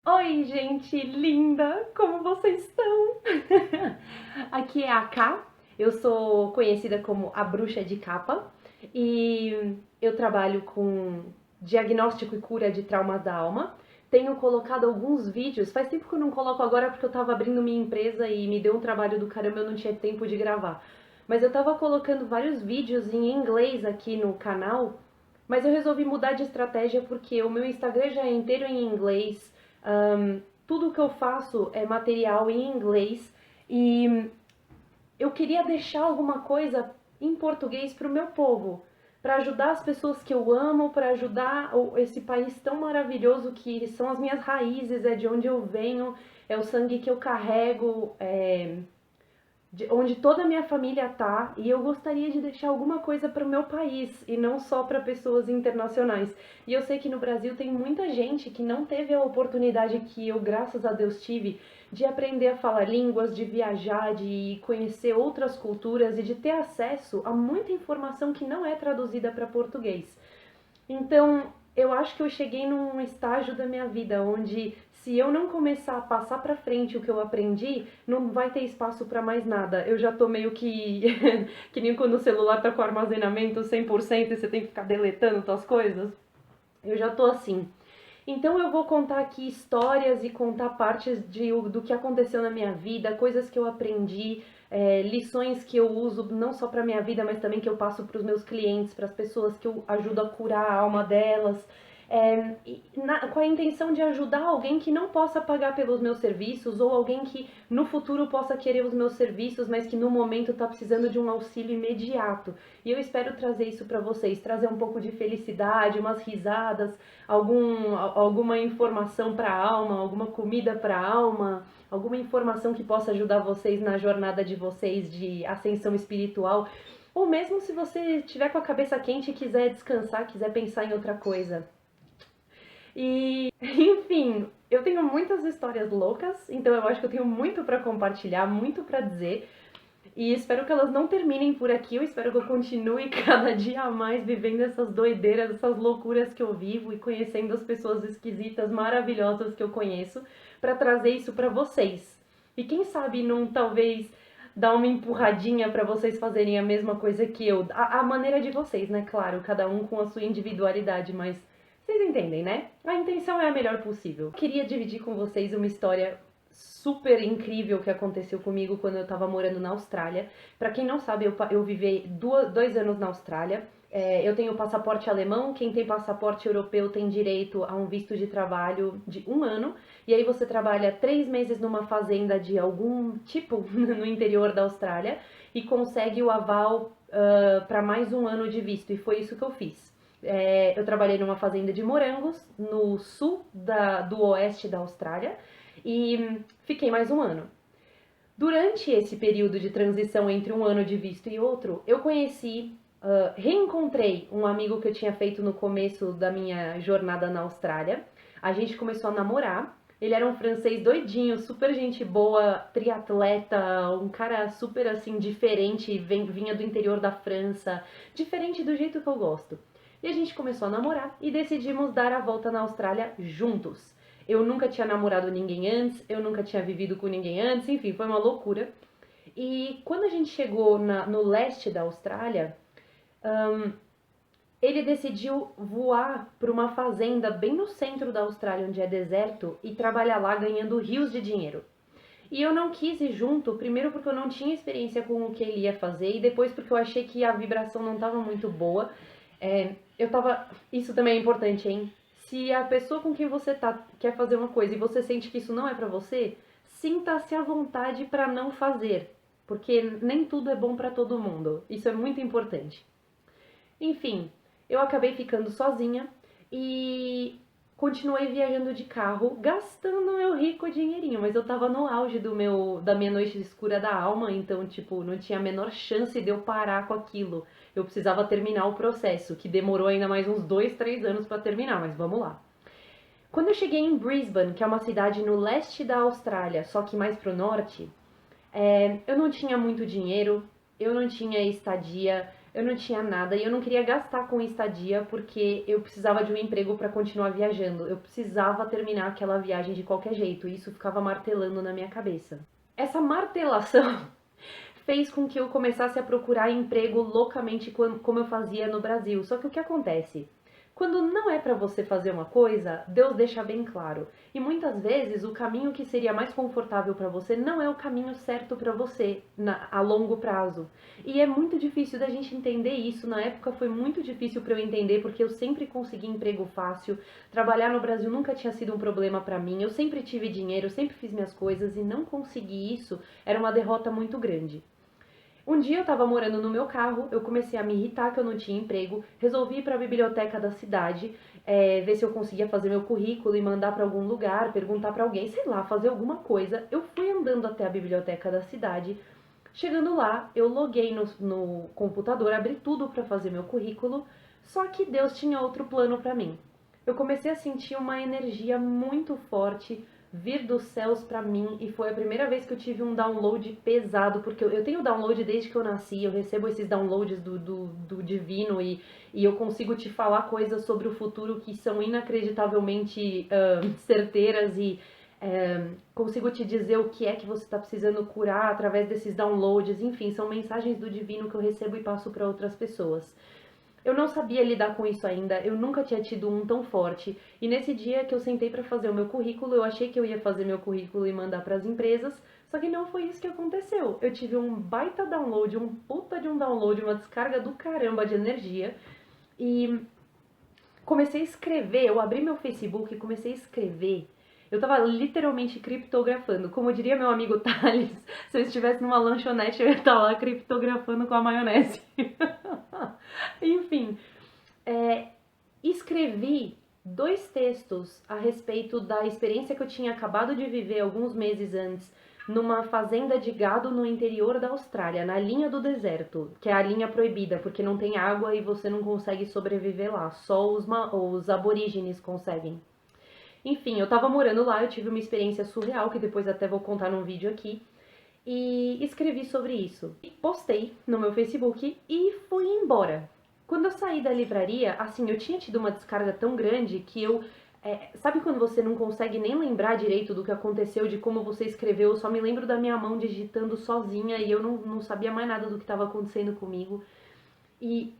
Oi, gente linda! Como vocês estão? Aqui é a Ká, eu sou conhecida como a Bruxa de Capa e eu trabalho com diagnóstico e cura de traumas da alma. Tenho colocado alguns vídeos, faz tempo que eu não coloco agora porque eu tava abrindo minha empresa e me deu um trabalho do caramba, eu não tinha tempo de gravar. Mas eu tava colocando vários vídeos em inglês aqui no canal, mas eu resolvi mudar de estratégia porque o meu Instagram já é inteiro em inglês. Tudo que eu faço é material em inglês e eu queria deixar alguma coisa em português para o meu povo, para ajudar as pessoas que eu amo, para ajudar esse país tão maravilhoso que são as minhas raízes, é de onde eu venho, é o sangue que eu carrego, onde toda a minha família tá, e eu gostaria de deixar alguma coisa para o meu país e não só para pessoas internacionais. E eu sei que no Brasil tem muita gente que não teve a oportunidade que eu, graças a Deus, tive de aprender a falar línguas, de viajar, de conhecer outras culturas e de ter acesso a muita informação que não é traduzida para português. Então, eu acho que eu cheguei num estágio da minha vida onde se eu não começar a passar pra frente o que eu aprendi, não vai ter espaço pra mais nada. Eu já tô meio que que nem quando o celular tá com armazenamento 100% e você tem que ficar deletando suas coisas. Eu já tô assim. Então eu vou contar aqui histórias e contar partes do que aconteceu na minha vida, coisas que eu aprendi, lições que eu uso não só para minha vida, mas também que eu passo para os meus clientes, para as pessoas que eu ajudo a curar a alma delas. Com a intenção de ajudar alguém que não possa pagar pelos meus serviços ou alguém que no futuro possa querer os meus serviços, mas que no momento está precisando de um auxílio imediato. E eu espero trazer isso para vocês, trazer um pouco de felicidade, umas risadas, alguma informação para a alma, alguma comida para a alma, alguma informação que possa ajudar vocês na jornada de vocês de ascensão espiritual. Ou mesmo se você tiver com a cabeça quente e quiser descansar, quiser pensar em outra coisa. E, enfim, eu tenho muitas histórias loucas, então eu acho que eu tenho muito para compartilhar, muito para dizer. E espero que elas não terminem por aqui. Eu espero que eu continue cada dia mais vivendo essas doideiras, essas loucuras que eu vivo e conhecendo as pessoas esquisitas, maravilhosas que eu conheço, para trazer isso para vocês. E quem sabe não talvez dar uma empurradinha para vocês fazerem a mesma coisa que eu, a maneira de vocês, né? Claro, cada um com a sua individualidade, mas vocês entendem, né? A intenção é a melhor possível. Queria dividir com vocês uma história super incrível que aconteceu comigo quando eu tava morando na Austrália. Pra quem não sabe, eu vivi 2 anos na Austrália. Eu tenho passaporte alemão, quem tem passaporte europeu tem direito a um visto de trabalho de 1 ano. E aí você trabalha 3 meses numa fazenda de algum tipo no interior da Austrália e consegue o aval para mais 1 ano de visto. E foi isso que eu fiz. Eu trabalhei numa fazenda de morangos no sul do oeste da Austrália e fiquei mais 1 ano. Durante esse período de transição entre 1 ano de visto e outro, eu reencontrei um amigo que eu tinha feito no começo da minha jornada na Austrália. A gente começou a namorar. Ele era um francês doidinho, super gente boa, triatleta, um cara super assim diferente, vinha do interior da França, diferente do jeito que eu gosto. E a gente começou a namorar e decidimos dar a volta na Austrália juntos. Eu nunca tinha namorado ninguém antes, eu nunca tinha vivido com ninguém antes, enfim, foi uma loucura. E quando a gente chegou no leste da Austrália, ele decidiu voar para uma fazenda bem no centro da Austrália, onde é deserto, e trabalhar lá ganhando rios de dinheiro. E eu não quis ir junto, primeiro porque eu não tinha experiência com o que ele ia fazer, e depois porque eu achei que a vibração não estava muito boa. Isso também é importante, hein? Se a pessoa com quem você tá quer fazer uma coisa e você sente que isso não é pra você, sinta-se à vontade pra não fazer, porque nem tudo é bom pra todo mundo. Isso é muito importante. Enfim, eu acabei ficando sozinha e continuei viajando de carro, gastando meu rico dinheirinho, mas eu tava no auge da minha noite escura da alma, então, tipo, não tinha a menor chance de eu parar com aquilo. Eu precisava terminar o processo, que demorou ainda mais uns 2, 3 anos pra terminar, mas vamos lá. Quando eu cheguei em Brisbane, que é uma cidade no leste da Austrália, só que mais pro norte, eu não tinha muito dinheiro, eu não tinha estadia, eu não tinha nada e eu não queria gastar com estadia porque eu precisava de um emprego para continuar viajando. Eu precisava terminar aquela viagem de qualquer jeito e isso ficava martelando na minha cabeça. Essa martelação fez com que eu começasse a procurar emprego loucamente como eu fazia no Brasil. Só que o que acontece? Quando não é para você fazer uma coisa, Deus deixa bem claro. E muitas vezes o caminho que seria mais confortável para você não é o caminho certo para você a longo prazo. E é muito difícil da gente entender isso. Na época foi muito difícil para eu entender porque eu sempre consegui emprego fácil. Trabalhar no Brasil nunca tinha sido um problema para mim. Eu sempre tive dinheiro, eu sempre fiz minhas coisas e não conseguir isso era uma derrota muito grande. Um dia eu tava morando no meu carro, eu comecei a me irritar que eu não tinha emprego, resolvi ir pra biblioteca da cidade, ver se eu conseguia fazer meu currículo e mandar pra algum lugar, perguntar pra alguém, sei lá, fazer alguma coisa. Eu fui andando até a biblioteca da cidade, chegando lá, eu loguei no computador, abri tudo pra fazer meu currículo, só que Deus tinha outro plano pra mim. Eu comecei a sentir uma energia muito forte vir dos céus pra mim e foi a primeira vez que eu tive um download pesado, porque eu tenho download desde que eu nasci, eu recebo esses downloads do divino e eu consigo te falar coisas sobre o futuro que são inacreditavelmente certeiras e consigo te dizer o que é que você está precisando curar através desses downloads, enfim, são mensagens do divino que eu recebo e passo para outras pessoas. Eu não sabia lidar com isso ainda, eu nunca tinha tido um tão forte. E nesse dia que eu sentei para fazer o meu currículo, eu achei que eu ia fazer meu currículo e mandar para as empresas, só que não foi isso que aconteceu. Eu tive um baita download, um puta de um download, uma descarga do caramba de energia e comecei a escrever, eu abri meu Facebook e comecei a escrever. Eu tava literalmente criptografando. Como diria meu amigo Thales, se eu estivesse numa lanchonete eu ia estar lá criptografando com a maionese. Enfim, escrevi 2 textos a respeito da experiência que eu tinha acabado de viver alguns meses antes numa fazenda de gado no interior da Austrália, na linha do deserto, que é a linha proibida, porque não tem água e você não consegue sobreviver lá, só os aborígenes conseguem. Enfim, eu tava morando lá, eu tive uma experiência surreal, que depois até vou contar num vídeo aqui, e escrevi sobre isso. Postei no meu Facebook e fui embora. Quando eu saí da livraria, assim, eu tinha tido uma descarga tão grande que eu... sabe quando você não consegue nem lembrar direito do que aconteceu, de como você escreveu? Eu só me lembro da minha mão digitando sozinha e eu não sabia mais nada do que estava acontecendo comigo. E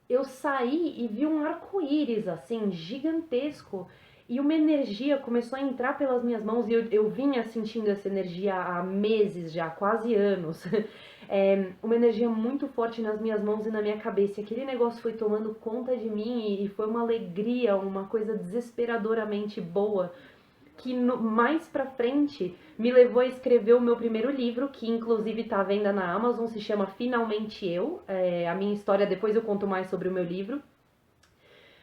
eu saí e vi um arco-íris, assim, gigantesco. E uma energia começou a entrar pelas minhas mãos e eu vinha sentindo essa energia há meses já, quase anos. Uma energia muito forte nas minhas mãos e na minha cabeça. E aquele negócio foi tomando conta de mim e foi uma alegria, uma coisa desesperadoramente boa que mais pra frente me levou a escrever o meu primeiro livro, que inclusive tá à venda na Amazon, se chama Finalmente Eu. A minha história, depois eu conto mais sobre o meu livro.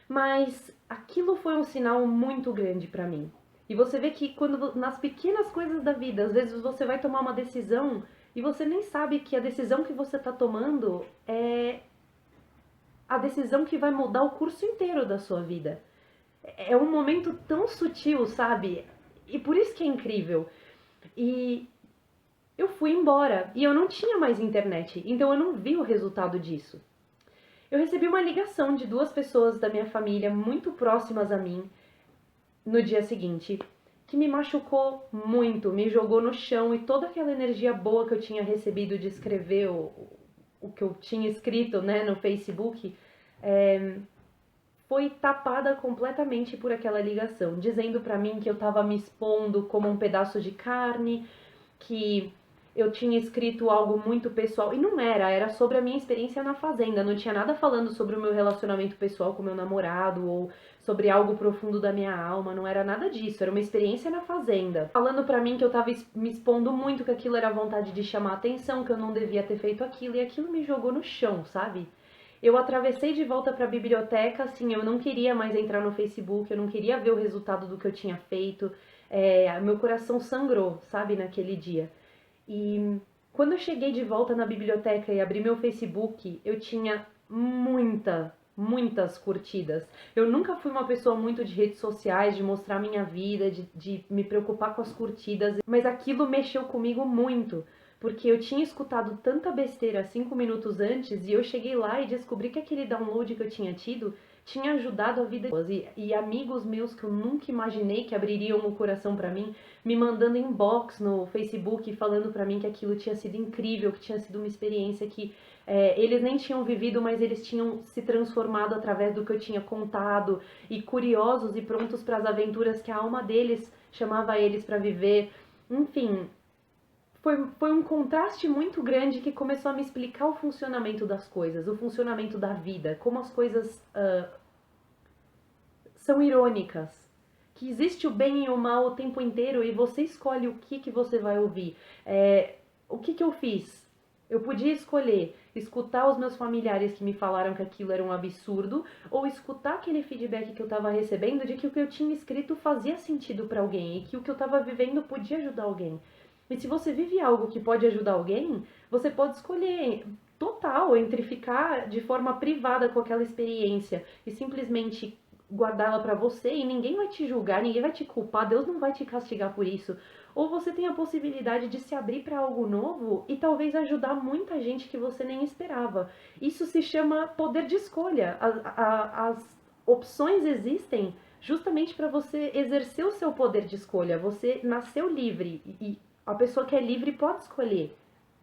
Mas aquilo foi um sinal muito grande pra mim. E você vê que quando nas pequenas coisas da vida, às vezes você vai tomar uma decisão e você nem sabe que a decisão que você tá tomando é a decisão que vai mudar o curso inteiro da sua vida. É um momento tão sutil, sabe? E por isso que é incrível. E eu fui embora e eu não tinha mais internet, então eu não vi o resultado disso. Eu recebi uma ligação de 2 pessoas da minha família muito próximas a mim no dia seguinte, que me machucou muito, me jogou no chão e toda aquela energia boa que eu tinha recebido de escrever o que eu tinha escrito, né, no Facebook, foi tapada completamente por aquela ligação, dizendo pra mim que eu tava me expondo como um pedaço de carne, que eu tinha escrito algo muito pessoal, e não era sobre a minha experiência na fazenda, não tinha nada falando sobre o meu relacionamento pessoal com meu namorado, ou sobre algo profundo da minha alma, não era nada disso, era uma experiência na fazenda. Falando pra mim que eu tava me expondo muito, que aquilo era vontade de chamar atenção, que eu não devia ter feito aquilo, e aquilo me jogou no chão, sabe? Eu atravessei de volta para a biblioteca, assim, eu não queria mais entrar no Facebook, eu não queria ver o resultado do que eu tinha feito, meu coração sangrou, sabe, naquele dia. E quando eu cheguei de volta na biblioteca e abri meu Facebook, eu tinha muitas curtidas. Eu nunca fui uma pessoa muito de redes sociais, de mostrar minha vida, de me preocupar com as curtidas, mas aquilo mexeu comigo muito. porque eu tinha escutado tanta besteira 5 minutos antes e eu cheguei lá e descobri que aquele download que eu tinha tido tinha ajudado a vida de pessoas. E amigos meus que eu nunca imaginei que abririam o coração pra mim, me mandando inbox no Facebook falando pra mim que aquilo tinha sido incrível, que tinha sido uma experiência que eles nem tinham vivido, mas eles tinham se transformado através do que eu tinha contado, e curiosos e prontos para as aventuras que a alma deles chamava eles para viver. Enfim, foi um contraste muito grande que começou a me explicar o funcionamento das coisas, o funcionamento da vida, como as coisas são irônicas, que existe o bem e o mal o tempo inteiro e você escolhe o que você vai ouvir. O que eu fiz? Eu podia escolher escutar os meus familiares que me falaram que aquilo era um absurdo, ou escutar aquele feedback que eu estava recebendo de que o que eu tinha escrito fazia sentido para alguém e que o que eu estava vivendo podia ajudar alguém. E se você vive algo que pode ajudar alguém, você pode escolher total entre ficar de forma privada com aquela experiência e simplesmente guardá-la para você e ninguém vai te julgar, ninguém vai te culpar, Deus não vai te castigar por isso. Ou você tem a possibilidade de se abrir para algo novo e talvez ajudar muita gente que você nem esperava. Isso se chama poder de escolha. As opções existem justamente para você exercer o seu poder de escolha. Você nasceu livre e a pessoa que é livre pode escolher,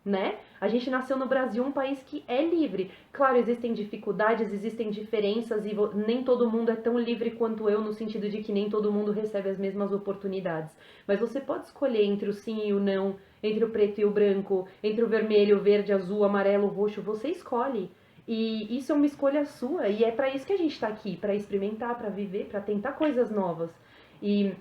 né? A gente nasceu no Brasil, um país que é livre. Claro, existem dificuldades, existem diferenças e nem todo mundo é tão livre quanto eu, no sentido de que nem todo mundo recebe as mesmas oportunidades. Mas você pode escolher entre o sim e o não, entre o preto e o branco, entre o vermelho, o verde, azul, amarelo, roxo, você escolhe. E isso é uma escolha sua e é para isso que a gente tá aqui, para experimentar, para viver, para tentar coisas novas. E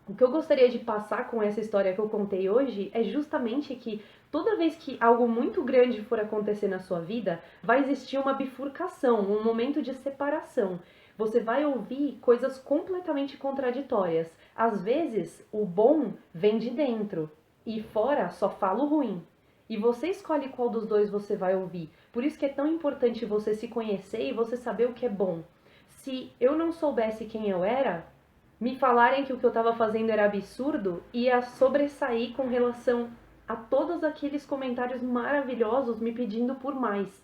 o que eu gostaria de passar com essa história que eu contei hoje é justamente que toda vez que algo muito grande for acontecer na sua vida, vai existir uma bifurcação, um momento de separação. Você vai ouvir coisas completamente contraditórias. Às vezes, o bom vem de dentro e fora só fala o ruim. E você escolhe qual dos dois você vai ouvir. Por isso que é tão importante você se conhecer e você saber o que é bom. Se eu não soubesse quem eu era, me falarem que o que eu estava fazendo era absurdo, ia sobressair com relação a todos aqueles comentários maravilhosos me pedindo por mais.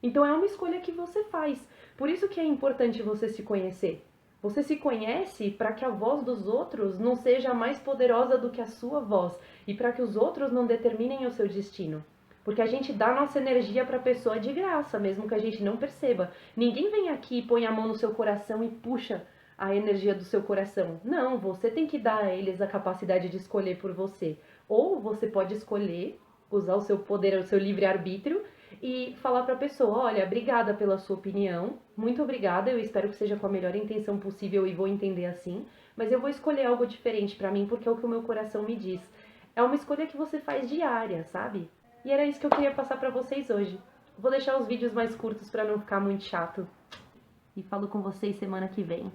Então é uma escolha que você faz. Por isso que é importante você se conhecer. Você se conhece para que a voz dos outros não seja mais poderosa do que a sua voz e para que os outros não determinem o seu destino. Porque a gente dá nossa energia para a pessoa de graça, mesmo que a gente não perceba. Ninguém vem aqui, põe a mão no seu coração e puxa a energia do seu coração. Não, você tem que dar a eles a capacidade de escolher por você. Ou você pode escolher, usar o seu poder, o seu livre-arbítrio e falar para a pessoa, olha, obrigada pela sua opinião, muito obrigada, eu espero que seja com a melhor intenção possível e vou entender assim, mas eu vou escolher algo diferente para mim porque é o que o meu coração me diz. É uma escolha que você faz diária, sabe? E era isso que eu queria passar para vocês hoje. Vou deixar os vídeos mais curtos para não ficar muito chato. E falo com vocês semana que vem.